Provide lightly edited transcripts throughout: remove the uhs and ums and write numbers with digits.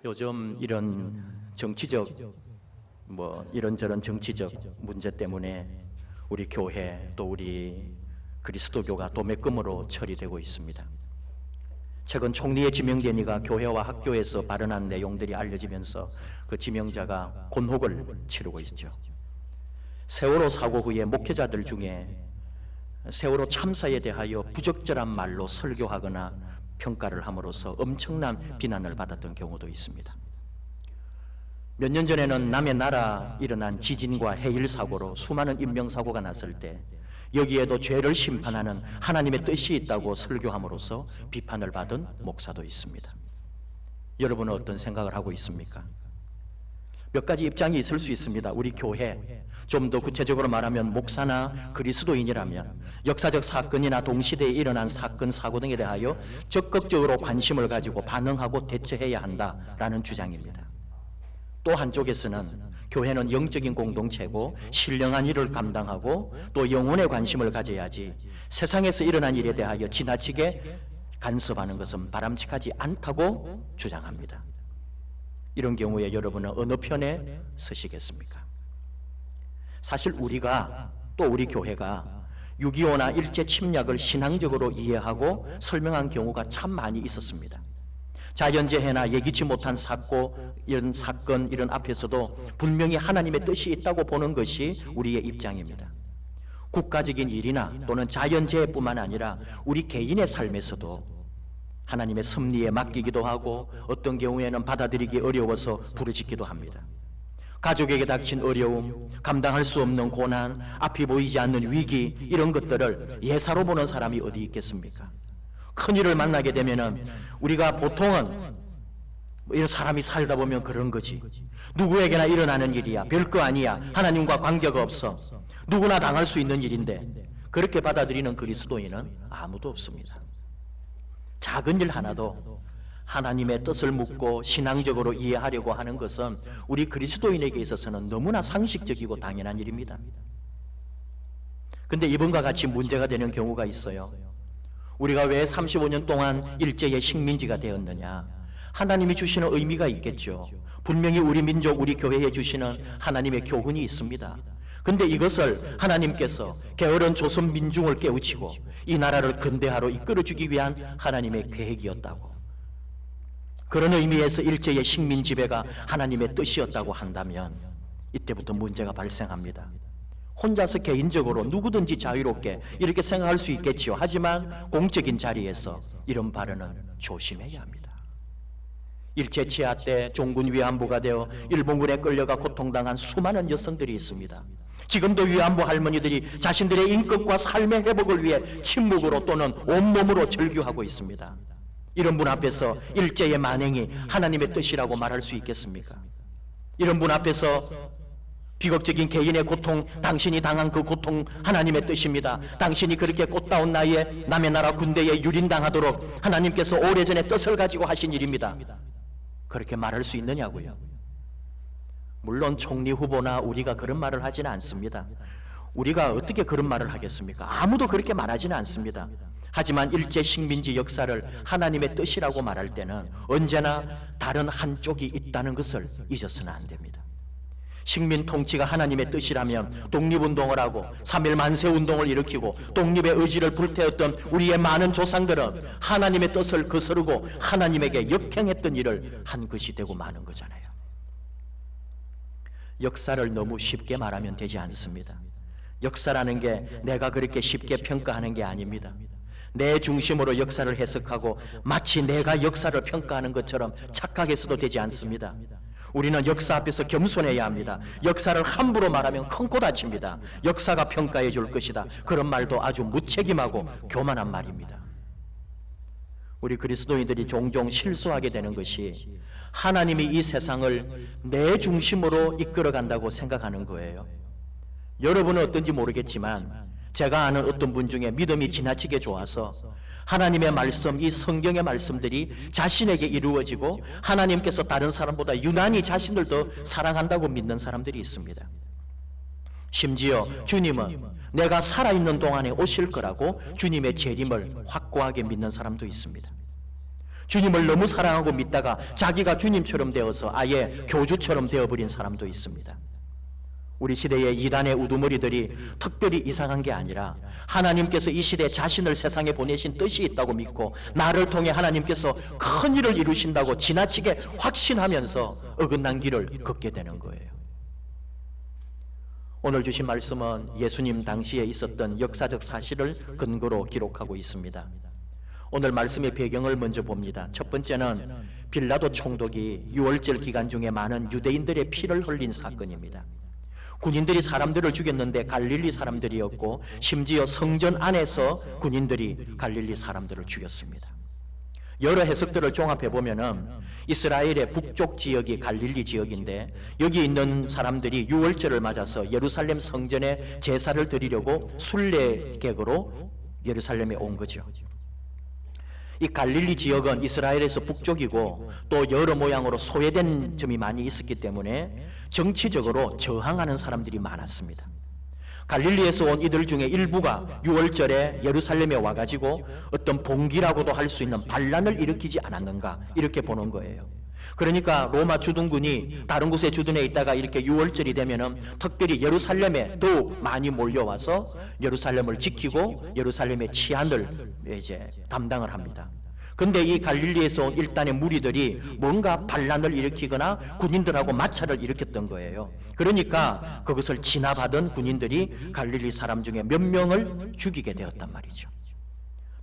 요즘 이런 정치적 이런저런 정치적 문제 때문에 우리 교회 또 우리 그리스도교가 도매금으로 처리되고 있습니다. 최근 총리에 지명된 이가 교회와 학교에서 발언한 내용들이 알려지면서 그 지명자가 곤혹을 치르고 있죠. 세월호 사고 후에 목회자들 중에 세월호 참사에 대하여 부적절한 말로 설교하거나 평가를 함으로써 엄청난 비난을 받았던 경우도 있습니다. 몇 년 전에는 남의 나라 일어난 지진과 해일 사고로 수많은 인명사고가 났을 때 여기에도 죄를 심판하는 하나님의 뜻이 있다고 설교함으로써 비판을 받은 목사도 있습니다. 여러분은 어떤 생각을 하고 있습니까? 몇 가지 입장이 있을 수 있습니다. 우리 교회, 좀 더 구체적으로 말하면 목사나 그리스도인이라면 역사적 사건이나 동시대에 일어난 사건, 사고 등에 대하여 적극적으로 관심을 가지고 반응하고 대처해야 한다라는 주장입니다. 또 한쪽에서는 교회는 영적인 공동체고 신령한 일을 감당하고 또 영혼에 관심을 가져야지 세상에서 일어난 일에 대하여 지나치게 간섭하는 것은 바람직하지 않다고 주장합니다. 이런 경우에 여러분은 어느 편에 서시겠습니까? 사실 우리가 또 우리 교회가 6.25나 일제 침략을 신앙적으로 이해하고 설명한 경우가 참 많이 있었습니다. 자연재해나 예기치 못한 이런 사건 이런 앞에서도 분명히 하나님의 뜻이 있다고 보는 것이 우리의 입장입니다. 국가적인 일이나 또는 자연재해뿐만 아니라 우리 개인의 삶에서도 하나님의 섭리에 맡기기도 하고 어떤 경우에는 받아들이기 어려워서 부르짖기도 합니다. 가족에게 닥친 어려움, 감당할 수 없는 고난, 앞이 보이지 않는 위기 이런 것들을 예사로 보는 사람이 어디 있겠습니까? 큰일을 만나게 되면은 우리가 보통은 이런 사람이 살다 보면 그런 거지. 누구에게나 일어나는 일이야. 별거 아니야. 하나님과 관계가 없어. 누구나 당할 수 있는 일인데 그렇게 받아들이는 그리스도인은 아무도 없습니다. 작은 일 하나도 하나님의 뜻을 묻고 신앙적으로 이해하려고 하는 것은 우리 그리스도인에게 있어서는 너무나 상식적이고 당연한 일입니다. 그런데 이번과 같이 문제가 되는 경우가 있어요. 우리가 왜 35년 동안 일제의 식민지가 되었느냐? 하나님이 주시는 의미가 있겠죠. 분명히 우리 민족, 우리 교회에 주시는 하나님의 교훈이 있습니다. 근데 이것을 하나님께서 게으른 조선 민중을 깨우치고 이 나라를 근대화로 이끌어주기 위한 하나님의 계획이었다고. 그런 의미에서 일제의 식민 지배가 하나님의 뜻이었다고 한다면 이때부터 문제가 발생합니다. 혼자서 개인적으로 누구든지 자유롭게 이렇게 생각할 수 있겠지요. 하지만 공적인 자리에서 이런 발언은 조심해야 합니다. 일제 치하 때 종군 위안부가 되어 일본군에 끌려가 고통당한 수많은 여성들이 있습니다. 지금도 위안부 할머니들이 자신들의 인격과 삶의 회복을 위해 침묵으로 또는 온몸으로 절규하고 있습니다. 이런 분 앞에서 일제의 만행이 하나님의 뜻이라고 말할 수 있겠습니까? 이런 분 앞에서 비극적인 개인의 고통, 당신이 당한 그 고통 하나님의 뜻입니다. 당신이 그렇게 꽃다운 나이에 남의 나라 군대에 유린당하도록 하나님께서 오래전에 뜻을 가지고 하신 일입니다. 그렇게 말할 수 있느냐고요. 물론 총리 후보나 우리가 그런 말을 하지는 않습니다. 우리가 어떻게 그런 말을 하겠습니까? 아무도 그렇게 말하지는 않습니다. 하지만 일제 식민지 역사를 하나님의 뜻이라고 말할 때는 언제나 다른 한쪽이 있다는 것을 잊어서는 안 됩니다. 식민 통치가 하나님의 뜻이라면 독립운동을 하고 3.1 만세운동을 일으키고 독립의 의지를 불태웠던 우리의 많은 조상들은 하나님의 뜻을 거스르고 하나님에게 역행했던 일을 한 것이 되고 마는 거잖아요. 역사를 너무 쉽게 말하면 되지 않습니다. 역사라는 게 내가 그렇게 쉽게 평가하는 게 아닙니다. 내 중심으로 역사를 해석하고 마치 내가 역사를 평가하는 것처럼 착각해서도 되지 않습니다. 우리는 역사 앞에서 겸손해야 합니다. 역사를 함부로 말하면 큰 코 다칩니다. 역사가 평가해 줄 것이다. 그런 말도 아주 무책임하고 교만한 말입니다. 우리 그리스도인들이 종종 실수하게 되는 것이 하나님이 이 세상을 내 중심으로 이끌어간다고 생각하는 거예요. 여러분은 어떤지 모르겠지만 제가 아는 어떤 분 중에 믿음이 지나치게 좋아서 하나님의 말씀, 이 성경의 말씀들이 자신에게 이루어지고 하나님께서 다른 사람보다 유난히 자신을 더 사랑한다고 믿는 사람들이 있습니다. 심지어 주님은 내가 살아있는 동안에 오실 거라고 주님의 재림을 확고하게 믿는 사람도 있습니다. 주님을 너무 사랑하고 믿다가 자기가 주님처럼 되어서 아예 교주처럼 되어버린 사람도 있습니다. 우리 시대의 이단의 우두머리들이 특별히 이상한 게 아니라 하나님께서 이 시대에 자신을 세상에 보내신 뜻이 있다고 믿고 나를 통해 하나님께서 큰 일을 이루신다고 지나치게 확신하면서 어긋난 길을 걷게 되는 거예요. 오늘 주신 말씀은 예수님 당시에 있었던 역사적 사실을 근거로 기록하고 있습니다. 오늘 말씀의 배경을 먼저 봅니다. 첫 번째는 빌라도 총독이 유월절 기간 중에 많은 유대인들의 피를 흘린 사건입니다. 군인들이 사람들을 죽였는데 갈릴리 사람들이었고 심지어 성전 안에서 군인들이 갈릴리 사람들을 죽였습니다. 여러 해석들을 종합해 보면은 이스라엘의 북쪽 지역이 갈릴리 지역인데 여기 있는 사람들이 유월절을 맞아서 예루살렘 성전에 제사를 드리려고 순례객으로 예루살렘에 온 거죠. 이 갈릴리 지역은 이스라엘에서 북쪽이고 또 여러 모양으로 소외된 점이 많이 있었기 때문에 정치적으로 저항하는 사람들이 많았습니다. 갈릴리에서 온 이들 중에 일부가 유월절에 예루살렘에 와가지고 어떤 봉기라고도 할 수 있는 반란을 일으키지 않았는가 이렇게 보는 거예요. 그러니까 로마 주둔군이 다른 곳에 주둔해 있다가 이렇게 유월절이 되면은 특별히 예루살렘에 더욱 많이 몰려와서 예루살렘을 지키고 예루살렘의 치안을 이제 담당을 합니다. 근데 이 갈릴리에서 온 일단의 무리들이 뭔가 반란을 일으키거나 군인들하고 마찰을 일으켰던 거예요. 그러니까 그것을 진압하던 군인들이 갈릴리 사람 중에 몇 명을 죽이게 되었단 말이죠.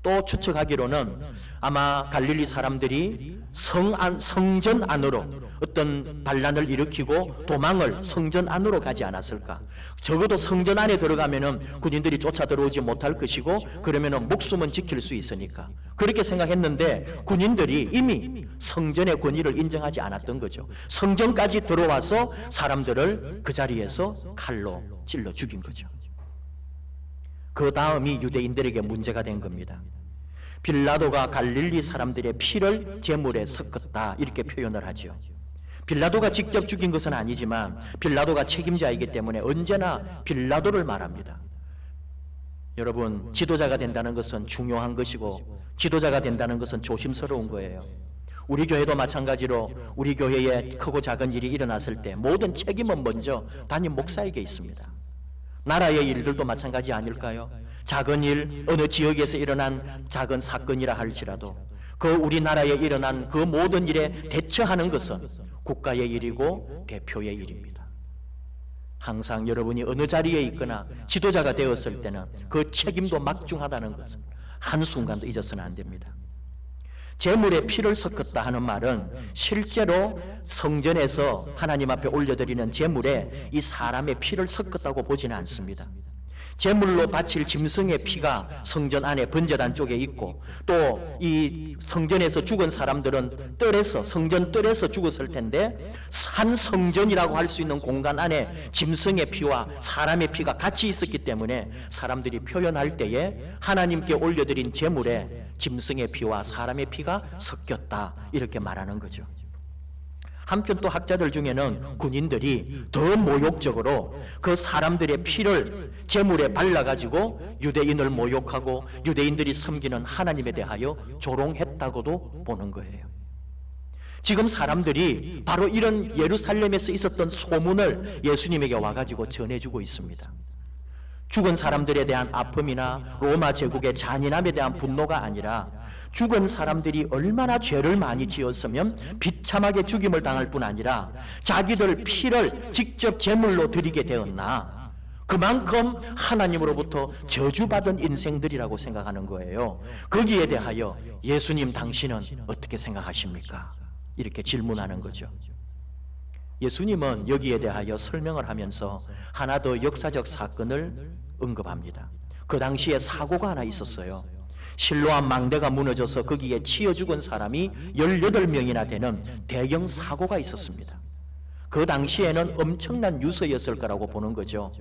또 추측하기로는 아마 갈릴리 사람들이 성전 안으로 어떤 반란을 일으키고 도망을 성전 안으로 가지 않았을까. 적어도 성전 안에 들어가면은 군인들이 쫓아 들어오지 못할 것이고 그러면은 목숨은 지킬 수 있으니까 그렇게 생각했는데 군인들이 이미 성전의 권위를 인정하지 않았던 거죠. 성전까지 들어와서 사람들을 그 자리에서 칼로 찔러 죽인 거죠. 그 다음이 유대인들에게 문제가 된 겁니다. 빌라도가 갈릴리 사람들의 피를 제물에 섞었다 이렇게 표현을 하죠. 빌라도가 직접 죽인 것은 아니지만 빌라도가 책임자이기 때문에 언제나 빌라도를 말합니다. 여러분, 지도자가 된다는 것은 중요한 것이고 지도자가 된다는 것은 조심스러운 거예요. 우리 교회도 마찬가지로 우리 교회에 크고 작은 일이 일어났을 때 모든 책임은 먼저 담임 목사에게 있습니다. 나라의 일들도 마찬가지 아닐까요? 작은 일, 어느 지역에서 일어난 작은 사건이라 할지라도 그 우리나라에 일어난 그 모든 일에 대처하는 것은 국가의 일이고 대표의 일입니다. 항상 여러분이 어느 자리에 있거나 지도자가 되었을 때는 그 책임도 막중하다는 것을 한순간도 잊어서는 안 됩니다. 제물에 피를 섞었다 하는 말은 실제로 성전에서 하나님 앞에 올려드리는 제물에 이 사람의 피를 섞었다고 보지는 않습니다. 제물로 바칠 짐승의 피가 성전 안에 번제단 쪽에 있고 또 이 성전에서 죽은 사람들은 뜰에서 성전 뜰에서 죽었을 텐데 한 성전이라고 할 수 있는 공간 안에 짐승의 피와 사람의 피가 같이 있었기 때문에 사람들이 표현할 때에 하나님께 올려드린 제물에 짐승의 피와 사람의 피가 섞였다 이렇게 말하는 거죠. 한편 또 학자들 중에는 군인들이 더 모욕적으로 그 사람들의 피를 제물에 발라가지고 유대인을 모욕하고 유대인들이 섬기는 하나님에 대하여 조롱했다고도 보는 거예요. 지금 사람들이 바로 이런 예루살렘에서 있었던 소문을 예수님에게 와가지고 전해주고 있습니다. 죽은 사람들에 대한 아픔이나 로마 제국의 잔인함에 대한 분노가 아니라 죽은 사람들이 얼마나 죄를 많이 지었으면 비참하게 죽임을 당할 뿐 아니라 자기들 피를 직접 제물로 드리게 되었나, 그만큼 하나님으로부터 저주받은 인생들이라고 생각하는 거예요. 거기에 대하여 예수님 당신은 어떻게 생각하십니까? 이렇게 질문하는 거죠. 예수님은 여기에 대하여 설명을 하면서 하나 더 역사적 사건을 언급합니다. 그 당시에 사고가 하나 있었어요. 실로암 망대가 무너져서 거기에 치여 죽은 사람이 18명이나 되는 대형 사고가 있었습니다. 그 당시에는 엄청난 유서였을 거라고 보는 거죠.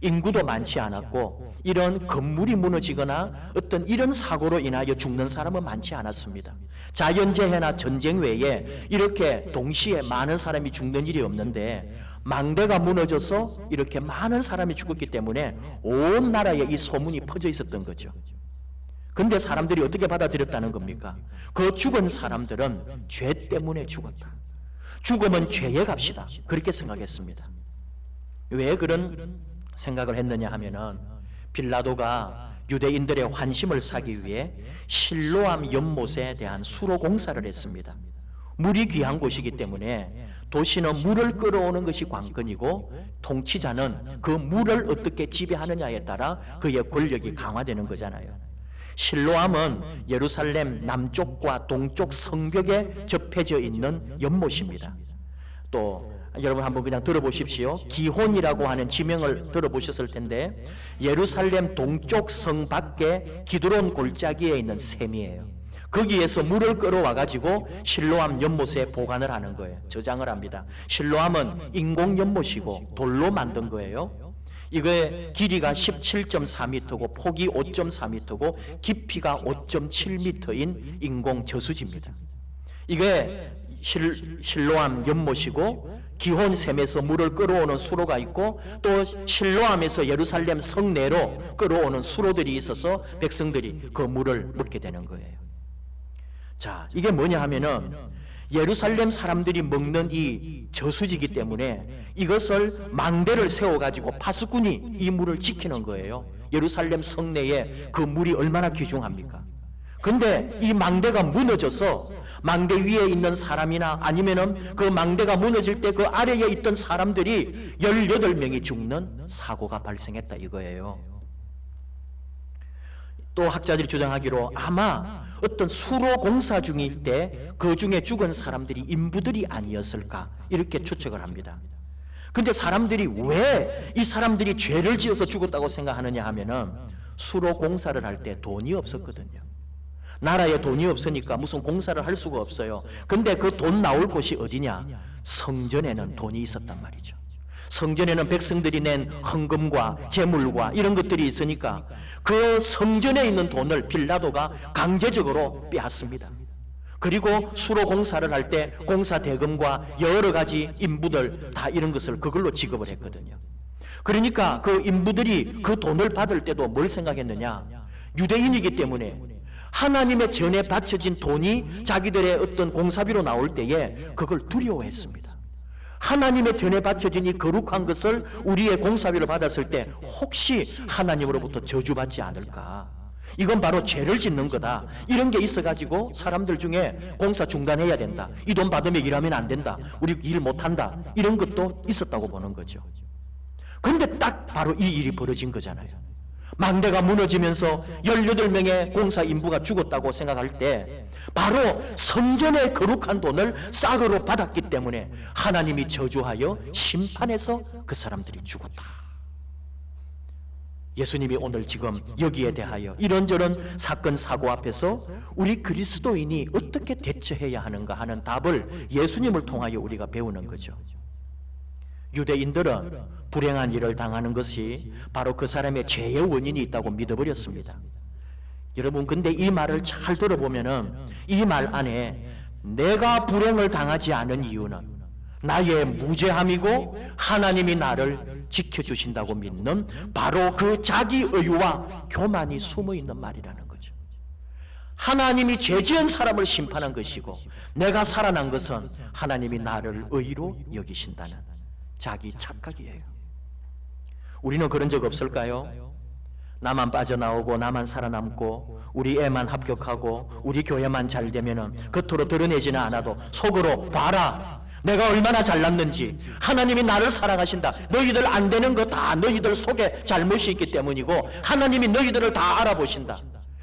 인구도 많지 않았고 이런 건물이 무너지거나 어떤 이런 사고로 인하여 죽는 사람은 많지 않았습니다. 자연재해나 전쟁 외에 이렇게 동시에 많은 사람이 죽는 일이 없는데 망대가 무너져서 이렇게 많은 사람이 죽었기 때문에 온 나라에 이 소문이 퍼져 있었던 거죠. 근데 사람들이 어떻게 받아들였다는 겁니까? 그 죽은 사람들은 죄 때문에 죽었다. 죽음은 죄의 값이다. 그렇게 생각했습니다. 왜 그런 생각을 했느냐 하면은 빌라도가 유대인들의 환심을 사기 위해 실로암 연못에 대한 수로 공사를 했습니다. 물이 귀한 곳이기 때문에 도시는 물을 끌어오는 것이 관건이고 통치자는 그 물을 어떻게 지배하느냐에 따라 그의 권력이 강화되는 거잖아요. 실로암은 예루살렘 남쪽과 동쪽 성벽에 접해져 있는 연못입니다. 또 여러분 한번 그냥 들어보십시오. 기혼이라고 하는 지명을 들어보셨을 텐데 예루살렘 동쪽 성 밖에 기드론 골짜기에 있는 샘이에요. 거기에서 물을 끌어와 가지고 실로암 연못에 보관을 하는 거예요. 저장을 합니다. 실로암은 인공 연못이고 돌로 만든 거예요. 이거의 길이가 17.4m고 폭이 5.4m고 깊이가 5.7m인 인공 저수지입니다. 이게 실로암 연못이고 기혼샘에서 물을 끌어오는 수로가 있고 또 실로암에서 예루살렘 성내로 끌어오는 수로들이 있어서 백성들이 그 물을 먹게 되는 거예요. 자, 이게 뭐냐 하면은 예루살렘 사람들이 먹는 이 저수지이기 때문에 이것을 망대를 세워가지고 파수꾼이 이 물을 지키는 거예요. 예루살렘 성내에 그 물이 얼마나 귀중합니까? 근데 이 망대가 무너져서 망대 위에 있는 사람이나 아니면은 그 망대가 무너질 때 그 아래에 있던 사람들이 18명이 죽는 사고가 발생했다 이거예요. 또 학자들이 주장하기로 아마 어떤 수로 공사 중일 때 그 중에 죽은 사람들이 인부들이 아니었을까 이렇게 추측을 합니다. 근데 사람들이 왜 이 사람들이 죄를 지어서 죽었다고 생각하느냐 하면은 수로 공사를 할 때 돈이 없었거든요. 나라에 돈이 없으니까 무슨 공사를 할 수가 없어요. 근데 그 돈 나올 곳이 어디냐? 성전에는 돈이 있었단 말이죠. 성전에는 백성들이 낸 헌금과 제물과 이런 것들이 있으니까 그 성전에 있는 돈을 빌라도가 강제적으로 빼앗습니다. 그리고 수로 공사를 할 때 공사 대금과 여러 가지 인부들 다 이런 것을 그걸로 지급을 했거든요. 그러니까 그 인부들이 그 돈을 받을 때도 뭘 생각했느냐? 유대인이기 때문에 하나님의 전에 바쳐진 돈이 자기들의 어떤 공사비로 나올 때에 그걸 두려워했습니다. 하나님의 전에 바쳐진 이 거룩한 것을 우리의 공사비로 받았을 때 혹시 하나님으로부터 저주받지 않을까? 이건 바로 죄를 짓는 거다. 이런 게 있어가지고 사람들 중에 공사 중단해야 된다. 이 돈 받으면 일하면 안 된다. 우리 일 못한다. 이런 것도 있었다고 보는 거죠. 그런데 딱 바로 이 일이 벌어진 거잖아요. 망대가 무너지면서 18명의 공사 인부가 죽었다고 생각할 때 바로 성전의 거룩한 돈을 싹으로 받았기 때문에 하나님이 저주하여 심판해서 그 사람들이 죽었다. 예수님이 오늘 지금 여기에 대하여 이런저런 사건 사고 앞에서 우리 그리스도인이 어떻게 대처해야 하는가 하는 답을 예수님을 통하여 우리가 배우는 거죠. 유대인들은 불행한 일을 당하는 것이 바로 그 사람의 죄의 원인이 있다고 믿어버렸습니다. 여러분 근데 이 말을 잘 들어보면은 이 말 안에 내가 불행을 당하지 않은 이유는 나의 무죄함이고 하나님이 나를 지켜주신다고 믿는 바로 그 자기 의유와 교만이 숨어있는 말이라는 거죠. 하나님이 죄 지은 사람을 심판한 것이고 내가 살아난 것은 하나님이 나를 의로 여기신다는 자기 착각이에요. 우리는 그런 적 없을까요? 나만 빠져나오고 나만 살아남고 우리 애만 합격하고 우리 교회만 잘 되면은 겉으로 드러내지는 않아도 속으로 봐라 내가 얼마나 잘났는지 하나님이 나를 사랑하신다. 너희들 안 되는 거 다 너희들 속에 잘못이 있기 때문이고 하나님이 너희들을 다 알아보신다.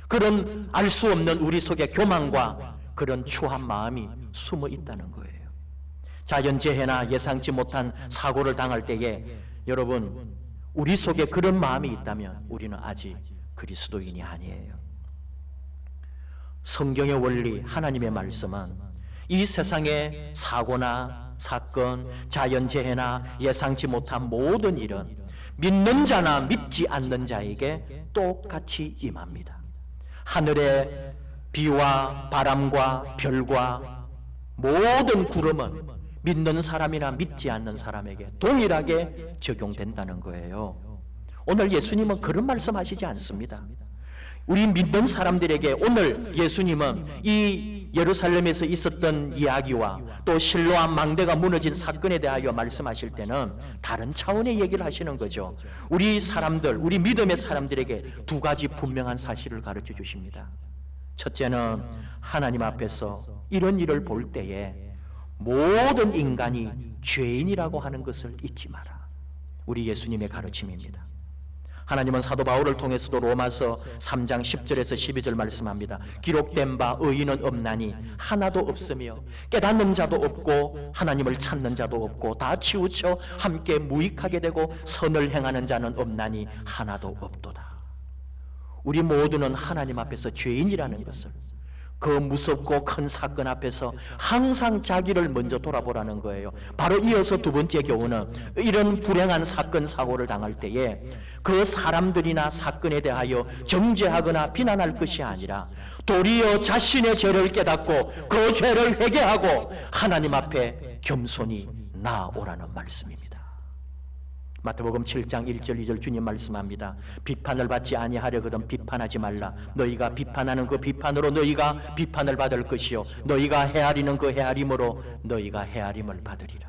그런 알 수 없는 우리 속에 교만과 그런 추한 마음이 숨어 있다는 거예요. 자연재해나 예상치 못한 사고를 당할 때에 여러분 우리 속에 그런 마음이 있다면 우리는 아직 그리스도인이 아니에요. 성경의 원리, 하나님의 말씀은 이 세상의 사고나 사건, 자연재해나 예상치 못한 모든 일은 믿는 자나 믿지 않는 자에게 똑같이 임합니다. 하늘의 비와 바람과 별과 모든 구름은 믿는 사람이나 믿지 않는 사람에게 동일하게 적용된다는 거예요. 오늘 예수님은 그런 말씀하시지 않습니다. 우리 믿는 사람들에게 오늘 예수님은 이 예루살렘에서 있었던 이야기와 또 실로암 망대가 무너진 사건에 대하여 말씀하실 때는 다른 차원의 얘기를 하시는 거죠. 우리 사람들, 우리 믿음의 사람들에게 두 가지 분명한 사실을 가르쳐 주십니다. 첫째는 하나님 앞에서 이런 일을 볼 때에 모든 인간이 죄인이라고 하는 것을 잊지 마라. 우리 예수님의 가르침입니다. 하나님은 사도 바울을 통해서도 로마서 3장 10절에서 12절 말씀합니다. 기록된 바 의인은 없나니 하나도 없으며 깨닫는 자도 없고 하나님을 찾는 자도 없고 다 치우쳐 함께 무익하게 되고 선을 행하는 자는 없나니 하나도 없도다. 우리 모두는 하나님 앞에서 죄인이라는 것을, 그 무섭고 큰 사건 앞에서 항상 자기를 먼저 돌아보라는 거예요. 바로 이어서 두 번째 교훈은 이런 불행한 사건 사고를 당할 때에 그 사람들이나 사건에 대하여 정죄하거나 비난할 것이 아니라 도리어 자신의 죄를 깨닫고 그 죄를 회개하고 하나님 앞에 겸손히 나아오라는 말씀입니다. 마태복음 7장 1절 2절 주님 말씀합니다. 비판을 받지 아니하려거든 비판하지 말라. 너희가 비판하는 그 비판으로 너희가 비판을 받을 것이요 너희가 헤아리는 그 헤아림으로 너희가 헤아림을 받으리라.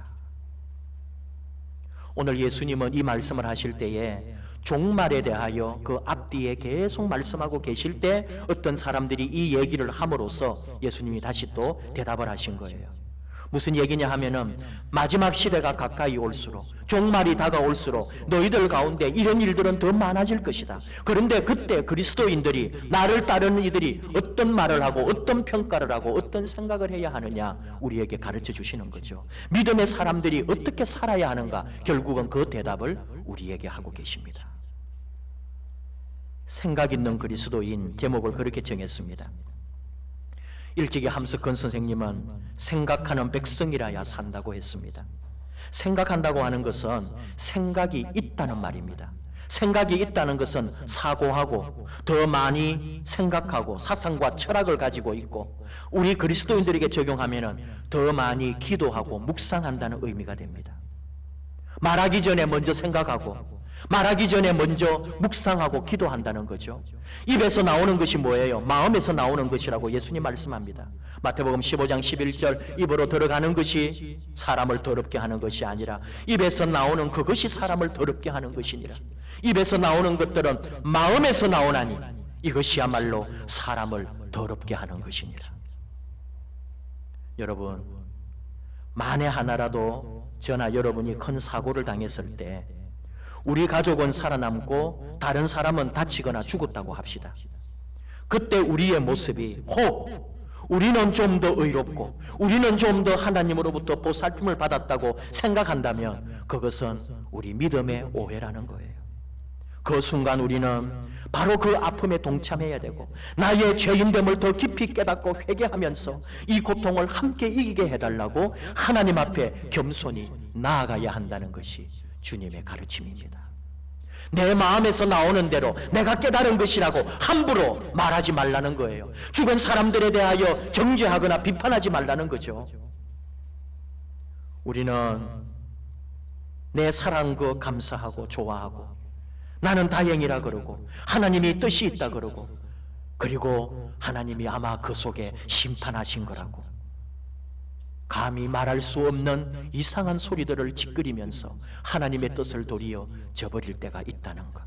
오늘 예수님은 이 말씀을 하실 때에 종말에 대하여 그 앞뒤에 계속 말씀하고 계실 때 어떤 사람들이 이 얘기를 함으로써 예수님이 다시 또 대답을 하신 거예요. 무슨 얘기냐 하면은 마지막 시대가 가까이 올수록, 종말이 다가올수록 너희들 가운데 이런 일들은 더 많아질 것이다. 그런데 그때 그리스도인들이, 나를 따르는 이들이 어떤 말을 하고 어떤 평가를 하고 어떤 생각을 해야 하느냐 우리에게 가르쳐 주시는 거죠. 믿음의 사람들이 어떻게 살아야 하는가, 결국은 그 대답을 우리에게 하고 계십니다. 생각 있는 그리스도인, 제목을 그렇게 정했습니다. 일찍이 함석헌 선생님은 생각하는 백성이라야 산다고 했습니다. 생각한다고 하는 것은 생각이 있다는 말입니다. 생각이 있다는 것은 사고하고 더 많이 생각하고 사상과 철학을 가지고 있고, 우리 그리스도인들에게 적용하면 더 많이 기도하고 묵상한다는 의미가 됩니다. 말하기 전에 먼저 생각하고 말하기 전에 먼저 묵상하고 기도한다는 거죠. 입에서 나오는 것이 뭐예요? 마음에서 나오는 것이라고 예수님 말씀합니다. 마태복음 15장 11절, 입으로 들어가는 것이 사람을 더럽게 하는 것이 아니라 입에서 나오는 그것이 사람을 더럽게 하는 것이니라. 입에서 나오는 것들은 마음에서 나오나니 이것이야말로 사람을 더럽게 하는 것이니라. 여러분, 만에 하나라도 저나 여러분이 큰 사고를 당했을 때 우리 가족은 살아남고 다른 사람은 다치거나 죽었다고 합시다. 그때 우리의 모습이 우리는 좀 더 의롭고 우리는 좀 더 하나님으로부터 보살핌을 받았다고 생각한다면 그것은 우리 믿음의 오해라는 거예요. 그 순간 우리는 바로 그 아픔에 동참해야 되고 나의 죄인됨을 더 깊이 깨닫고 회개하면서 이 고통을 함께 이기게 해달라고 하나님 앞에 겸손히 나아가야 한다는 것이 주님의 가르침입니다. 내 마음에서 나오는 대로 내가 깨달은 것이라고 함부로 말하지 말라는 거예요. 죽은 사람들에 대하여 정죄하거나 비판하지 말라는 거죠. 우리는 내 살아난 거 감사하고 좋아하고 나는 다행이라 그러고 하나님이 뜻이 있다 그러고, 그리고 하나님이 아마 그 속에 심판하신 거라고 감히 말할 수 없는 이상한 소리들을 짓거리면서 하나님의 뜻을 도리어 저버릴 때가 있다는 것.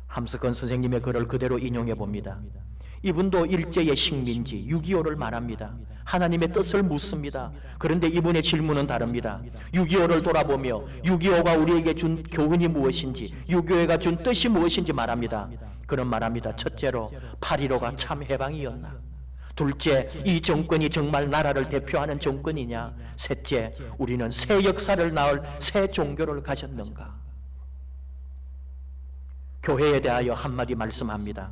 함석헌 선생님의 글을 그대로 인용해 봅니다. 이분도 일제의 식민지 6.25를 말합니다. 하나님의 뜻을 묻습니다. 그런데 이분의 질문은 다릅니다. 6.25를 돌아보며 6.25가 우리에게 준 교훈이 무엇인지, 6.25가 준 뜻이 무엇인지 말합니다. 그런 말합니다. 첫째로 8.15가 참 해방이었나? 둘째, 이 정권이 정말 나라를 대표하는 정권이냐? 셋째, 우리는 새 역사를 낳을 새 종교를 가졌는가? 교회에 대하여 한마디 말씀합니다.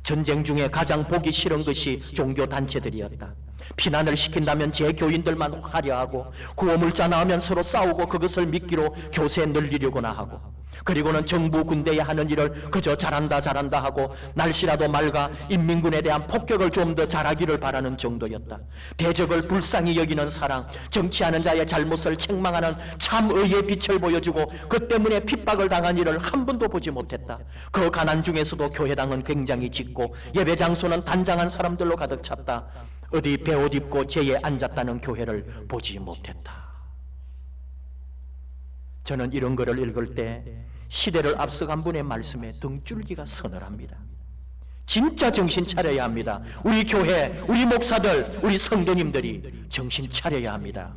전쟁 중에 가장 보기 싫은 것이 종교단체들이었다. 피난을 시킨다면 제 교인들만 화려하고 구호물자 나오면 서로 싸우고 그것을 미끼로 교세에 늘리려고나 하고, 그리고는 정부 군대에 하는 일을 그저 잘한다 잘한다 하고 날씨라도 맑아 인민군에 대한 폭격을 좀 더 잘하기를 바라는 정도였다. 대적을 불쌍히 여기는 사랑, 정치하는 자의 잘못을 책망하는 참의의 빛을 보여주고 그 때문에 핍박을 당한 일을 한 번도 보지 못했다. 그 가난 중에서도 교회당은 굉장히 짙고 예배 장소는 단장한 사람들로 가득 찼다. 어디 베옷 입고 제에 앉았다는 교회를 보지 못했다. 저는 이런 글을 읽을 때 시대를 앞서간 분의 말씀에 등줄기가 서늘합니다. 진짜 정신 차려야 합니다. 우리 교회, 우리 목사들, 우리 성도님들이 정신 차려야 합니다.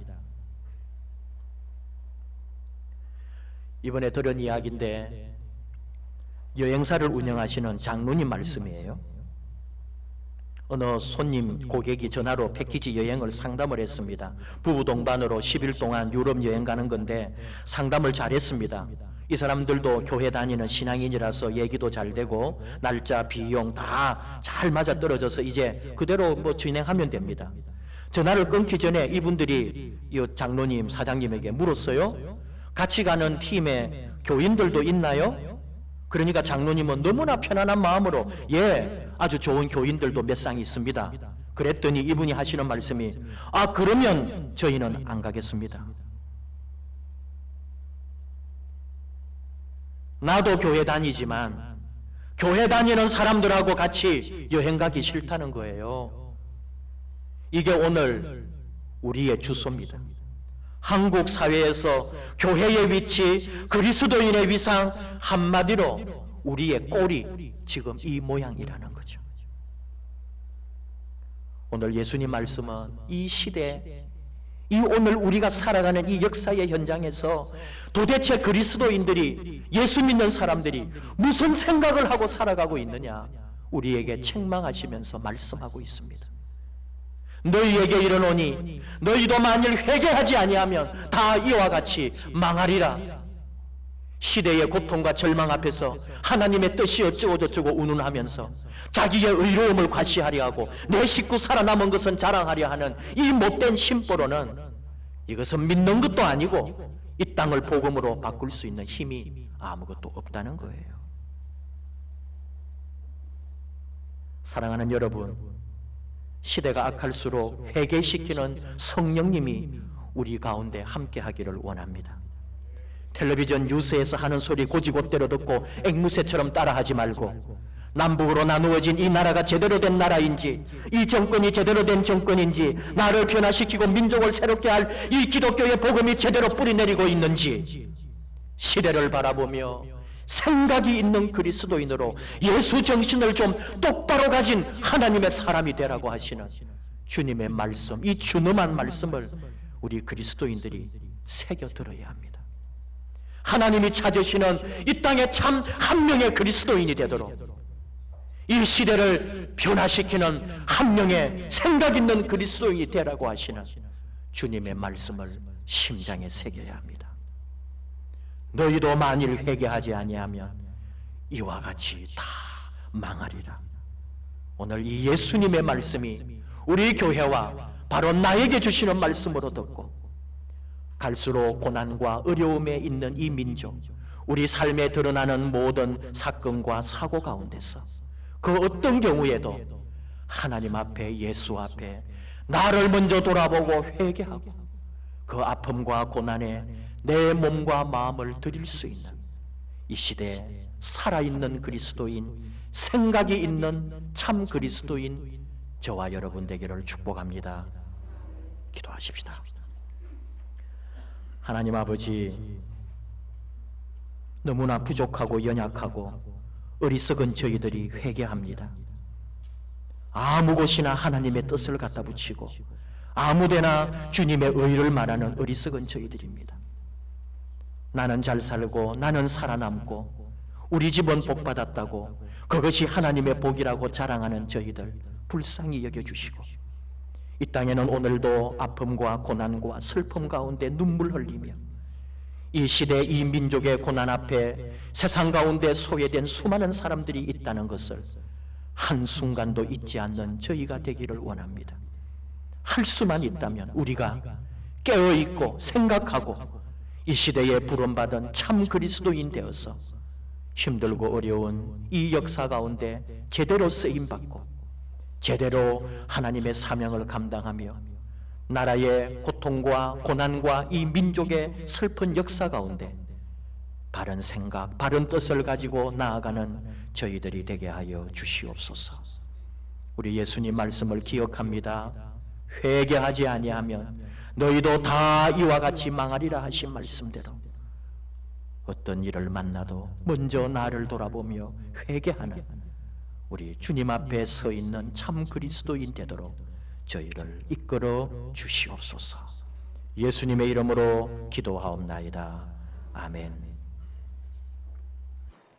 이번에 들은 이야기인데 여행사를 운영하시는 장로님 말씀이에요. 어느 손님 고객이 전화로 패키지 여행을 상담을 했습니다. 부부 동반으로 10일 동안 유럽 여행 가는 건데 상담을 잘했습니다. 이 사람들도 교회 다니는 신앙인이라서 얘기도 잘 되고 날짜, 비용 다 잘 맞아떨어져서 이제 그대로 진행하면 됩니다. 전화를 끊기 전에 이분들이 이 장로님, 사장님에게 물었어요. 같이 가는 팀에 교인들도 있나요? 그러니까 장로님은 너무나 편안한 마음으로 예, 아주 좋은 교인들도 몇 쌍 있습니다. 그랬더니 이분이 하시는 말씀이 그러면 저희는 안 가겠습니다. 나도 교회 다니지만 교회 다니는 사람들하고 같이 여행 가기 싫다는 거예요. 이게 오늘 우리의 주소입니다. 한국 사회에서 교회의 위치, 그리스도인의 위상, 한마디로 우리의 꼴이 지금 이 모양이라는 거죠. 오늘 예수님 말씀은 이 시대, 이 오늘 우리가 살아가는 이 역사의 현장에서 도대체 그리스도인들이, 예수 믿는 사람들이 무슨 생각을 하고 살아가고 있느냐, 우리에게 책망하시면서 말씀하고 있습니다. 너희에게 이르노니 너희도 만일 회개하지 아니하면 다 이와 같이 망하리라. 시대의 고통과 절망 앞에서 하나님의 뜻이 어쩌고저쩌고 운운하면서 자기의 의로움을 과시하려 하고 내 식구 살아남은 것은 자랑하려 하는 이 못된 심보로는 이것은 믿는 것도 아니고 이 땅을 복음으로 바꿀 수 있는 힘이 아무것도 없다는 거예요. 사랑하는 여러분, 시대가 악할수록 회개시키는 성령님이 우리 가운데 함께하기를 원합니다. 텔레비전 뉴스에서 하는 소리 고지곳대로 듣고 앵무새처럼 따라하지 말고 남북으로 나누어진 이 나라가 제대로 된 나라인지, 이 정권이 제대로 된 정권인지, 나를 변화시키고 민족을 새롭게 할 이 기독교의 복음이 제대로 뿌리내리고 있는지 시대를 바라보며 생각이 있는 그리스도인으로 예수 정신을 좀 똑바로 가진 하나님의 사람이 되라고 하시는 주님의 말씀, 이 준엄한 말씀을 우리 그리스도인들이 새겨들어야 합니다. 하나님이 찾으시는 이 땅에 참 한 명의 그리스도인이 되도록 이 시대를 변화시키는 한 명의 생각 있는 그리스도인이 되라고 하시는 주님의 말씀을 심장에 새겨야 합니다. 너희도 만일 회개하지 아니하면 이와 같이 다 망하리라. 오늘 이 예수님의 말씀이 우리 교회와 바로 나에게 주시는 말씀으로 듣고 갈수록 고난과 어려움에 있는 이 민족, 우리 삶에 드러나는 모든 사건과 사고 가운데서 그 어떤 경우에도 하나님 앞에, 예수 앞에 나를 먼저 돌아보고 회개하고 그 아픔과 고난에 내 몸과 마음을 드릴 수 있는 이 시대에 살아있는 그리스도인, 생각이 있는 참 그리스도인 저와 여러분 되기를 축복합니다. 기도하십시다. 하나님 아버지, 너무나 부족하고 연약하고 어리석은 저희들이 회개합니다. 아무 곳이나 하나님의 뜻을 갖다 붙이고 아무데나 주님의 의를 말하는 어리석은 저희들입니다. 나는 잘 살고 나는 살아남고 우리 집은 복받았다고 그것이 하나님의 복이라고 자랑하는 저희들 불쌍히 여겨주시고 이 땅에는 오늘도 아픔과 고난과 슬픔 가운데 눈물 흘리며 이 시대 이 민족의 고난 앞에 세상 가운데 소외된 수많은 사람들이 있다는 것을 한순간도 잊지 않는 저희가 되기를 원합니다. 할 수만 있다면 우리가 깨어있고 생각하고 이 시대에 부름받은 참 그리스도인 되어서 힘들고 어려운 이 역사 가운데 제대로 쓰임받고 제대로 하나님의 사명을 감당하며 나라의 고통과 고난과 이 민족의 슬픈 역사 가운데 바른 생각, 바른 뜻을 가지고 나아가는 저희들이 되게 하여 주시옵소서. 우리 예수님 말씀을 기억합니다. 회개하지 아니하면 너희도 다 이와 같이 망하리라 하신 말씀대로 어떤 일을 만나도 먼저 나를 돌아보며 회개하는 우리 주님 앞에 서 있는 참 그리스도인 되도록 저희를 이끌어 주시옵소서. 예수님의 이름으로 기도하옵나이다. 아멘.